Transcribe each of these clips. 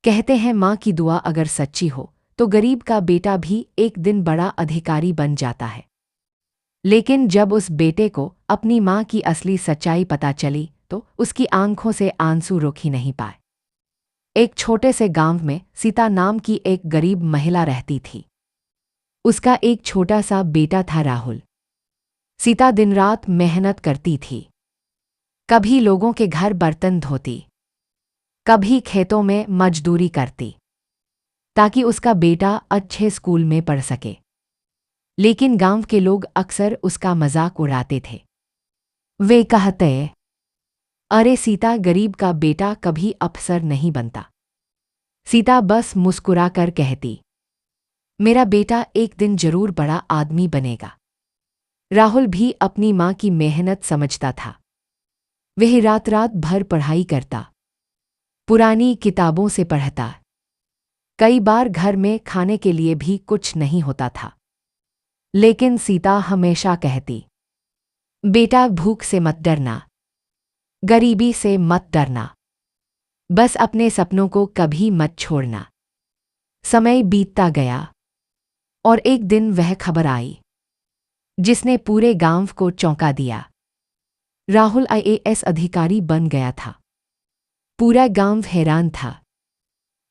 कहते हैं माँ की दुआ अगर सच्ची हो तो गरीब का बेटा भी एक दिन बड़ा अधिकारी बन जाता है। लेकिन जब उस बेटे को अपनी माँ की असली सच्चाई पता चली तो उसकी आंखों से आंसू रोक ही नहीं पाए। एक छोटे से गांव में सीता नाम की एक गरीब महिला रहती थी। उसका एक छोटा सा बेटा था राहुल। सीता दिन रात मेहनत करती थी। कभी लोगों के घर बर्तन धोती, कभी खेतों में मजदूरी करती, ताकि उसका बेटा अच्छे स्कूल में पढ़ सके। लेकिन गांव के लोग अक्सर उसका मजाक उड़ाते थे। वे कहते, अरे सीता, गरीब का बेटा कभी अफसर नहीं बनता। सीता बस मुस्कुराकर कहती, मेरा बेटा एक दिन जरूर बड़ा आदमी बनेगा। राहुल भी अपनी माँ की मेहनत समझता था। वह रात रात भर पढ़ाई करता, पुरानी किताबों से पढ़ता। कई बार घर में खाने के लिए भी कुछ नहीं होता था। लेकिन सीता हमेशा कहती, बेटा भूख से मत डरना, गरीबी से मत डरना, बस अपने सपनों को कभी मत छोड़ना। समय बीतता गया और एक दिन वह खबर आई जिसने पूरे गांव को चौंका दिया। राहुल आईएएस अधिकारी बन गया था। पूरा गांव हैरान था।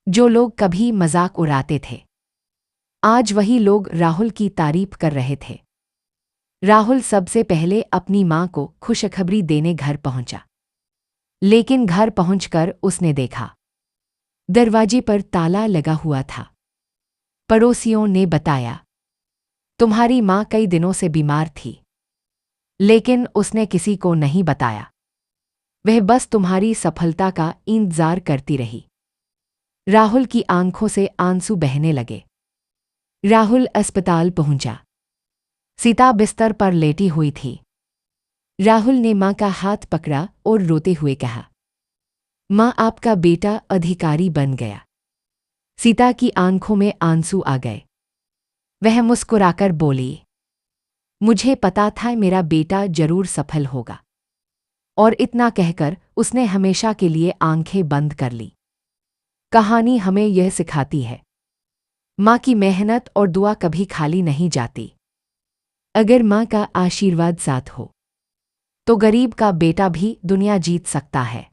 जो लोग कभी मजाक उड़ाते थे, आज वही लोग राहुल की तारीफ कर रहे थे। राहुल सबसे पहले अपनी माँ को खुशखबरी देने घर पहुंचा। लेकिन घर पहुंचकर उसने देखा, दरवाजे पर ताला लगा हुआ था। पड़ोसियों ने बताया, तुम्हारी माँ कई दिनों से बीमार थी। लेकिन उसने किसी को नहीं बताया। वह बस तुम्हारी सफलता का इंतजार करती रही। राहुल की आंखों से आंसू बहने लगे। राहुल अस्पताल पहुंचा। सीता बिस्तर पर लेटी हुई थी। राहुल ने माँ का हाथ पकड़ा और रोते हुए कहा, माँ, आपका बेटा अधिकारी बन गया। सीता की आंखों में आंसू आ गए। वह मुस्कुराकर बोली, मुझे पता था मेरा बेटा जरूर सफल होगा। और इतना कहकर उसने हमेशा के लिए आंखें बंद कर ली। कहानी हमें यह सिखाती है, माँ की मेहनत और दुआ कभी खाली नहीं जाती। अगर माँ का आशीर्वाद साथ हो तो गरीब का बेटा भी दुनिया जीत सकता है।